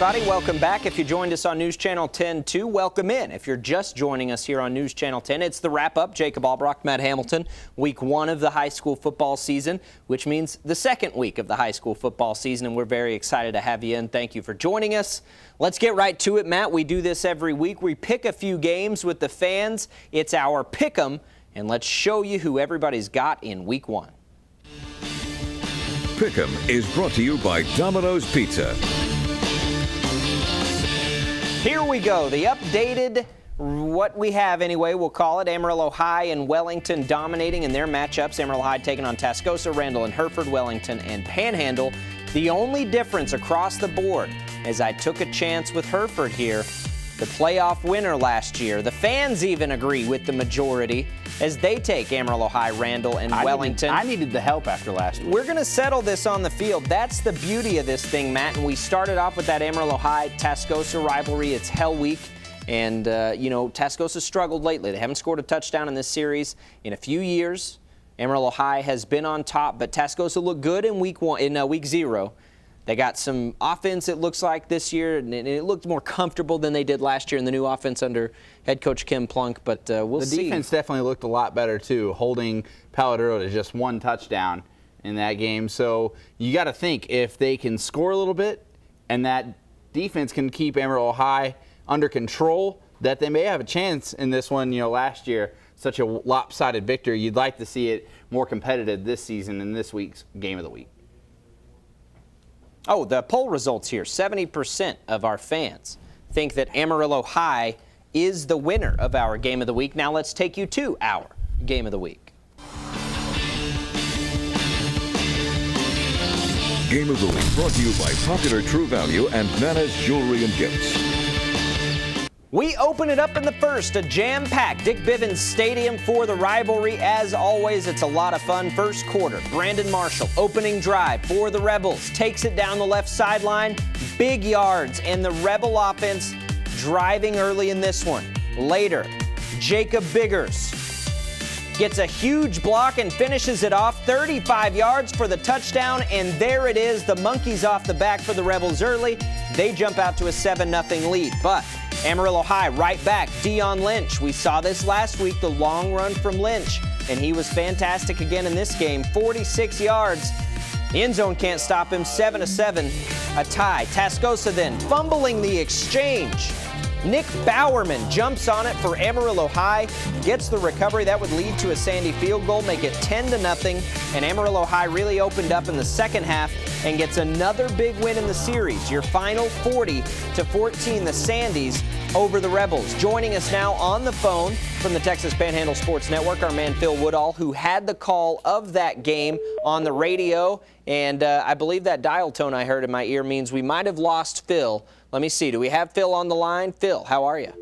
everybody. Welcome back. If you joined us on News Channel 10-2, welcome in. If you're just joining us here on News Channel 10, it's the wrap-up. Jacob Albrock, Matt Hamilton, week 1 of the high school football season, which means the second week of the high school football season, and we're very excited to have you in. Thank you for joining us. Let's get right to it, Matt. We do this every week. We pick a few games with the fans. It's our pick 'em, and let's show you who everybody's got in week 1. Pick'em is brought to you by Domino's Pizza. Here we go. The updated, what we have anyway, we'll call it, Amarillo High and Wellington dominating in their matchups. Amarillo High taking on Tascosa, Randall and Hereford, Wellington and Panhandle. The only difference across the board, as I took a chance with Hereford here, the playoff winner last year. The fans even agree with the majority as they take Amarillo High, Randall, and Wellington. I needed the help after last week. We're going to settle this on the field. That's the beauty of this thing, Matt. And we started off with that Amarillo High-Tascosa rivalry. It's Hell Week. And, Tascosa struggled lately. They haven't scored a touchdown in this series in a few years. Amarillo High has been on top, but Tascosa looked good in week 0. They got some offense, it looks like, this year, and it looked more comfortable than they did last year in the new offense under head coach Kim Plunk, but we'll see. The defense definitely looked a lot better, too, holding Palo Duro to just 1 touchdown in that game. So you got to think, if they can score a little bit and that defense can keep Amarillo High under control, that they may have a chance in this one. Last year, such a lopsided victory. You'd like to see it more competitive this season in this week's Game of the Week. Oh, the poll results here. 70% of our fans think that Amarillo High is the winner of our Game of the Week. Now let's take you to our Game of the Week. Game of the Week brought to you by Popular True Value and Nana's Jewelry and Gifts. We open it up in the first, a jam-packed Dick Bivens Stadium for the rivalry. As always, it's a lot of fun. First quarter, Brandon Marshall, opening drive for the Rebels, takes it down the left sideline, big yards, and the Rebel offense driving early in this one. Later, Jacob Biggers gets a huge block and finishes it off, 35 yards for the touchdown, and there it is, the monkeys off the back for the Rebels early. They jump out to a 7-0 lead, but Amarillo High right back, Dion Lynch. We saw this last week, the long run from Lynch, and he was fantastic again in this game. 46 yards. The end zone can't stop him. 7-7, a tie. Tascosa then fumbling the exchange. Nick Bowerman jumps on it for Amarillo High, gets the recovery. That would lead to a Sandy field goal, make it 10-0, and Amarillo High really opened up in the second half and gets another big win in the series. Your final 40-14, the Sandys over the Rebels. Joining us now on the phone from the Texas Panhandle Sports Network, our man Phil Woodall, who had the call of that game on the radio, and I believe that dial tone I heard in my ear means we might have lost Phil. Let me see. Do we have Phil on the line? Phil, how are you?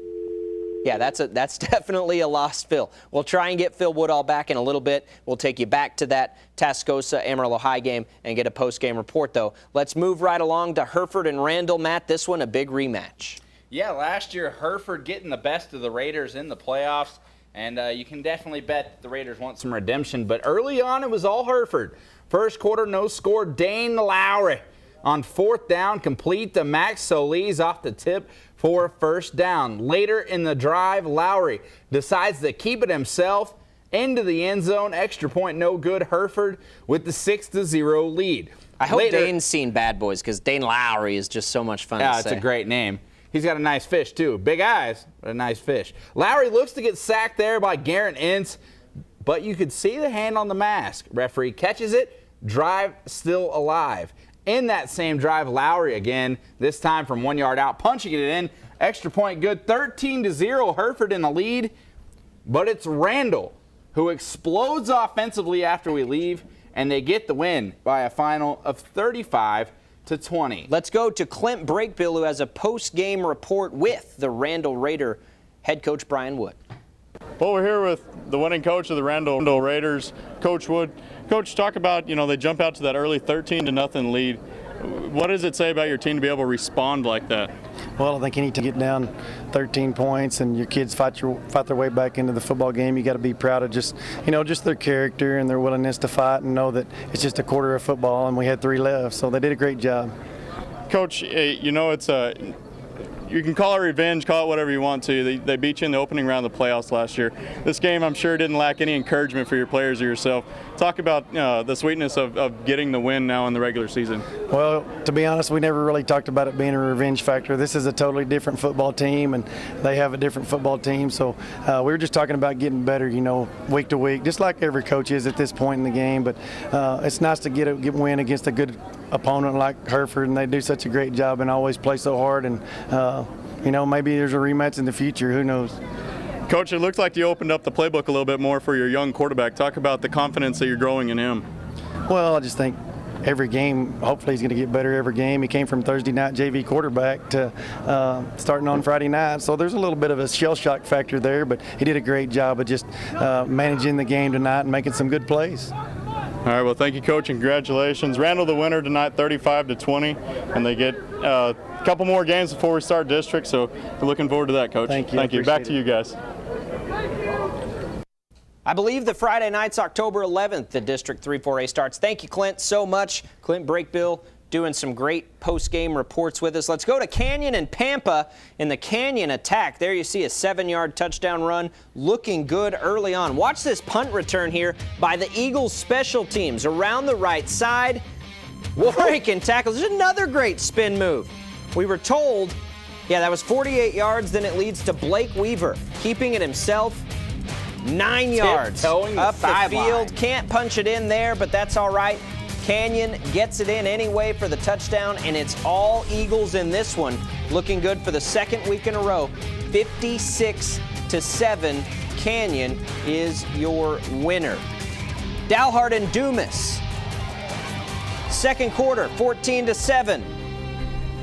Yeah, that's definitely a lost Phil. We'll try and get Phil Woodall back in a little bit. We'll take you back to that Tascosa Amarillo High game and get a post-game report, though. Let's move right along to Hereford and Randall. Matt, this one a big rematch. Yeah, last year Hereford getting the best of the Raiders in the playoffs, and you can definitely bet the Raiders want some redemption. But early on, it was all Hereford. First quarter, no score. Dane Lowry on 4th down, complete to Max Solis off the tip for a first down. Later in the drive, Lowry decides to keep it himself into the end zone. Extra point, no good. Hereford with the 6-0 lead. I hope Dane's seen Bad Boys because Dane Lowry is just so much fun to say. Yeah, it's a great name. He's got a nice fish, too. Big eyes, but a nice fish. Lowry looks to get sacked there by Garrett Ince, but you could see the hand on the mask. Referee catches it, drive still alive. In that same drive, Lowry again, this time from 1 yard out, punching it in. Extra point good, 13-0, Hereford in the lead. But it's Randall who explodes offensively after we leave, and they get the win by a final of 35-20. Let's go to Clint Brakebill, who has a post-game report with the Randall Raider head coach Brian Wood. Well, we're here with the winning coach of the Randall Raiders, Coach Wood. Coach, talk about, they jump out to that early 13-0 lead. What does it say about your team to be able to respond like that? Well, I think any time you get down 13 points and your kids fight their way back into the football game, you got to be proud of just their character and their willingness to fight and know that it's just a quarter of football and we had 3 left. So they did a great job. Coach, you know, it's you can call it revenge, call it whatever you want to. They beat you in the opening round of the playoffs last year. This game, I'm sure, didn't lack any encouragement for your players or yourself. Talk about the sweetness of getting the win now in the regular season. Well, to be honest, we never really talked about it being a revenge factor. This is a totally different football team, and they have a different football team. So we were just talking about getting better, you know, week to week, just like every coach is at this point in the game. But it's nice to get a win against a good opponent like Hereford, and they do such a great job and always play so hard. And you know, maybe there's a rematch in the future. Who knows? Coach, it looks like you opened up the playbook a little bit more for your young quarterback. Talk about the confidence that you're growing in him. Well, I just think every game, hopefully he's going to get better every game. He came from Thursday night JV quarterback to starting on Friday night. So there's a little bit of a shell shock factor there, but he did a great job of just managing the game tonight and making some good plays. All right, well, thank you, Coach, and congratulations. Randall, the winner tonight, 35-20, and they get a couple more games before we start district, so we're looking forward to that, Coach. Thank you. Thank you. Back to you guys. I believe the Friday night's October 11th, the District 3-4A starts. Thank you, Clint, so much. Clint Brakebill doing some great post-game reports with us. Let's go to Canyon and Pampa in the Canyon attack. There you see a 7-yard touchdown run, looking good early on. Watch this punt return here by the Eagles special teams around the right side. Breaking tackles. There's another great spin move. We were told, yeah, that was 48 yards. Then it leads to Blake Weaver keeping it himself. 9 yards up the field. Can't punch it in there, but that's all right. Canyon gets it in anyway for the touchdown, and it's all Eagles in this one. Looking good for the second week in a row. 56-7. Canyon is your winner. Dalhart and Dumas. Second quarter, 14-7.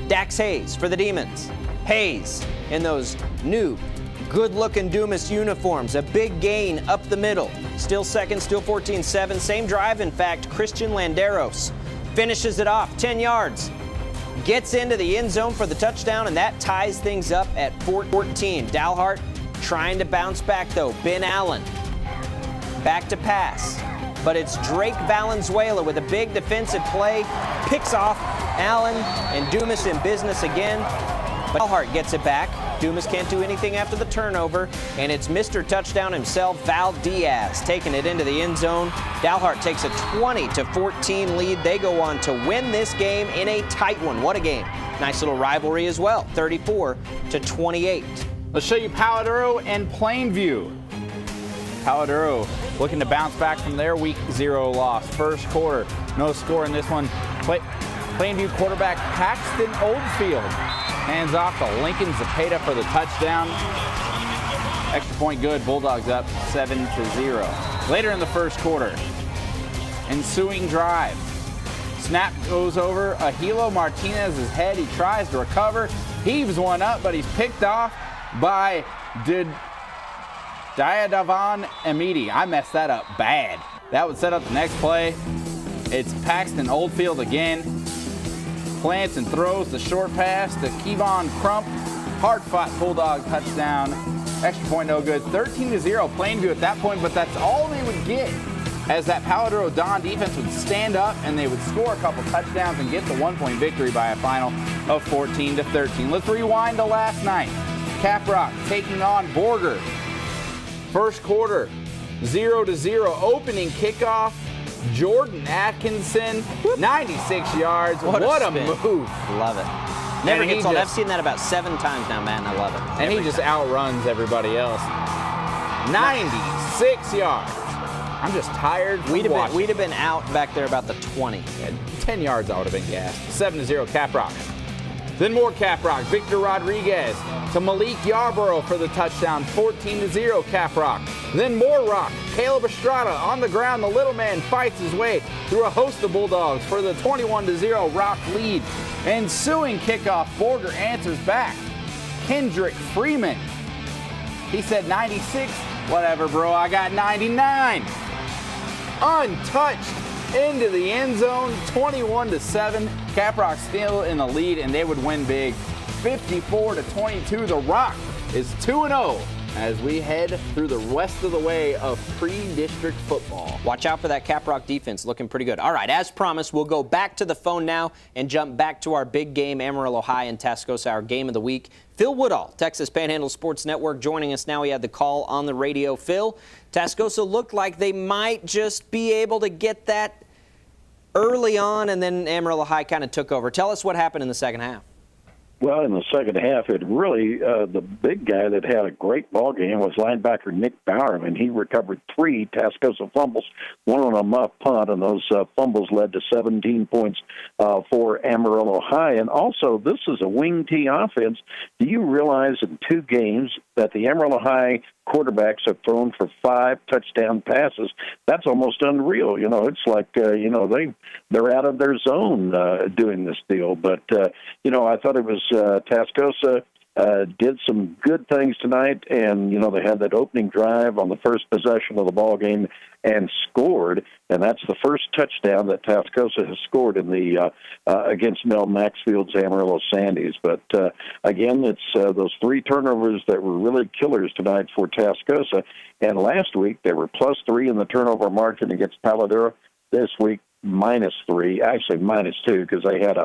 Dax Hayes for the Demons. Hayes in those new good-looking Dumas uniforms. A big gain up the middle. Still second, still 14-7. Same drive, in fact. Christian Landeros finishes it off, 10 yards. Gets into the end zone for the touchdown, and that ties things up at 14. Dalhart trying to bounce back, though. Ben Allen back to pass. But it's Drake Valenzuela with a big defensive play. Picks off Allen, and Dumas in business again. But Dalhart gets it back. Dumas can't do anything after the turnover, and it's Mr. Touchdown himself, Val Diaz, taking it into the end zone. Dalhart takes a 20-14 lead. They go on to win this game in a tight one. What a game. Nice little rivalry as well, 34-28. Let's show you Palo and Plainview. Palo looking to bounce back from their week 0 loss. First quarter, no score in this one. Plainview quarterback Paxton Oldfield hands off to Lincoln Zepeda for the touchdown. Extra point good. Bulldogs up 7-0. Later in the first quarter, ensuing drive. Snap goes over Ahilo Martinez's head. He tries to recover, heaves one up, but he's picked off by Diadavan Amidi. I messed that up bad. That would set up the next play. It's Paxton Oldfield again. Plants and throws the short pass to Kevon Crump. Hard-fought Bulldog touchdown. Extra point no good. 13-0 Plainview at that point, but that's all they would get, as that Palo Don defense would stand up and they would score a couple touchdowns and get the 1-point victory by a final of 14-13. Let's rewind to last night. Caprock taking on Borger. First quarter, 0-0. Opening kickoff. Jordan Atkinson, 96 yards. What a move. Love it. Never gets old. I've seen that about 7 times now, man. I love it. And he just outruns everybody else. 96 yards. I'm just tired from watching. We'd have been out back there about the 20. Yeah, 10 yards I would have been gassed. 7-0 Caprock. Then more Caprock. Victor Rodriguez to Malik Yarborough for the touchdown. 14-0 Caprock. Then more Rock. Caleb Estrada on the ground. The little man fights his way through a host of Bulldogs for the 21-0 Rock lead. Ensuing kickoff, Borger answers back. Kendrick Freeman. He said 96. Whatever, bro. I got 99. Untouched. Into the end zone, 21-7. Caprock still in the lead, and they would win big, 54-22. The Rock is 2-0 as we head through the rest of the way of pre-district football. Watch out for that Caprock defense, looking pretty good. All right, as promised, we'll go back to the phone now and jump back to our big game, Amarillo High and Tascosa, our game of the week. Phil Woodall, Texas Panhandle Sports Network, joining us now. He had the call on the radio. Phil, Tascosa looked like they might just be able to get that early on, and then Amarillo High kind of took over. Tell us what happened in the second half. Well, in the second half, it really, the big guy that had a great ball game was linebacker Nick Bauer, and he recovered 3 Tascosa fumbles, one of them a punt, and those fumbles led to 17 points for Amarillo High. And also, this is a wing T offense. Do you realize in 2 games that the Amarillo High quarterbacks have thrown for 5 touchdown passes? That's almost unreal. You know, it's like, they're out of their zone doing this deal. But, I thought it was Tascosa did some good things tonight, and, they had that opening drive on the first possession of the ball game and scored, and that's the first touchdown that Tascosa has scored in the against Mel Maxfield's Amarillo Sandys. But, again, it's those 3 turnovers that were really killers tonight for Tascosa, and last week they were +3 in the turnover margin against Palo. This week, -3, actually -2, because they had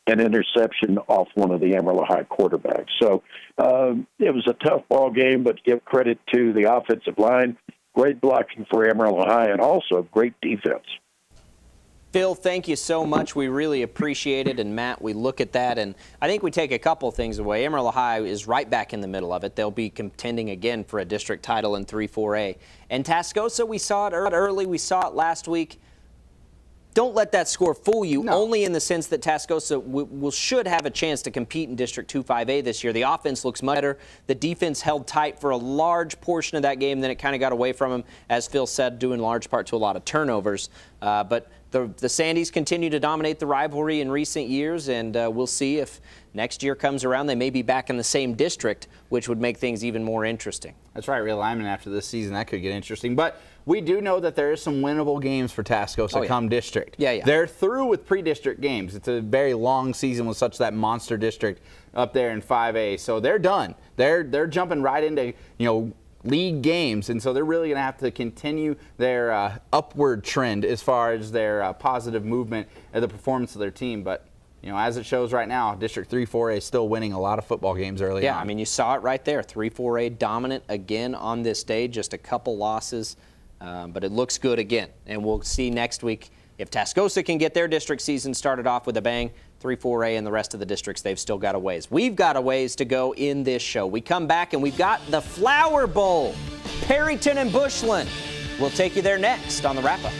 an interception off one of the Amarillo High quarterbacks. So it was a tough ball game, but give credit to the offensive line. Great blocking for Amarillo High, and also great defense. Phil, thank you so much. We really appreciate it. And, Matt, we look at that, and I think we take a couple things away. Amarillo High is right back in the middle of it. They'll be contending again for a district title in 3-4A. And Tascosa, we saw it early. We saw it last week. Don't let that score fool you, only in the sense that Tascosa should have a chance to compete in District 2-5A this year. The offense looks much better. The defense held tight for a large portion of that game, then it kind of got away from them, as Phil said, due in large part to a lot of turnovers. But the Sandys continue to dominate the rivalry in recent years, and we'll see if next year comes around, they may be back in the same district, which would make things even more interesting. That's right, realignment after this season, that could get interesting. But we do know that there is some winnable games for Tascosa come district. Yeah. They're through with pre-district games. It's a very long season with such that monster district up there in 5A. So they're done. They're jumping right into, league games, and so they're really going to have to continue their upward trend as far as their positive movement and the performance of their team. But as it shows right now, District 3-4A is still winning a lot of football games early on. Yeah, I mean, you saw it right there. 3-4A dominant again on this day, just a couple losses, but it looks good again. And we'll see next week if Tascosa can get their district season started off with a bang. 3-4A and the rest of the districts, they've still got a ways. We've got a ways to go in this show. We come back and we've got the Flower Bowl, Perryton and Bushland. We'll take you there next on the wrap-up.